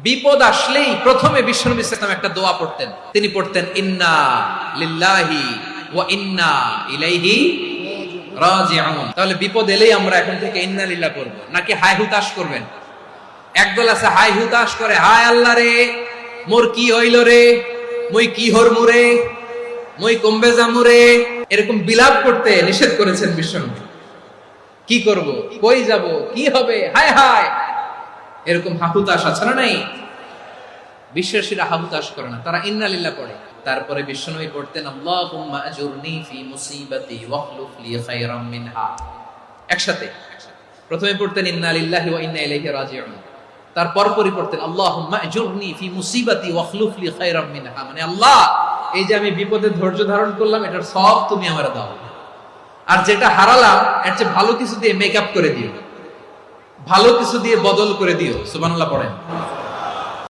বিপদ আসলেই প্রথমে বিশ্বনবী সাল্লাল্লাহু আলাইহি ওয়াসাল্লাম একটা দোয়া পড়তেন। তিনি পড়তেন ইন্না লিল্লাহি ওয়া ইন্না ইলাইহি রাজিউন। তাহলে বিপদ এলেই আমরা এখন থেকে ইন্না লিল্লাহ পড়ব, নাকি হায় হুতাশ করবেন? একদল আছে হায় হুতাশ করে, হায় আল্লাহ রে মোর কি হইল রে, মুই কি হরমু রে, মুই কমবে যামু রে, এরকম বিলাপ করতে নিষেধ করেছেন বিশ্বনবী। কি করব, কই যাব, কি হবে, হায় হায়, এরকম হাহুতাশ আছে না নাই? বিশ্বাসীরা হাহুতাশ করে না, তারা ইন্না লিল্লাহ পড়ে। তারপরে বিশ্বনবী পড়তেন আল্লাহুম্মা আজুরনি ফি মুসিবাতি ওয়াখলুফ লি খায়রাম মিনহা। একসাথে প্রথমে পড়তেন ইন্না লিল্লাহি ওয়া ইন্না ইলাইহি রাজিউন, তারপর পরে পড়তেন আল্লাহুম্মা আজুরনি ফি মুসিবাতি ওয়াখলুফ লি খায়রাম মিনহা, মানে আল্লাহ এই যে আমি বিপদে ধৈর্য ধারণ করলাম এটার সব তুমি আমারে দাও, আর যেটা হারালাম এর চেয়ে ভালো কিছু দিয়ে মেকআপ করে দিও, ভালো কিছু দিয়ে বদল করে দিও। সুবহানাল্লাহ পড়েন।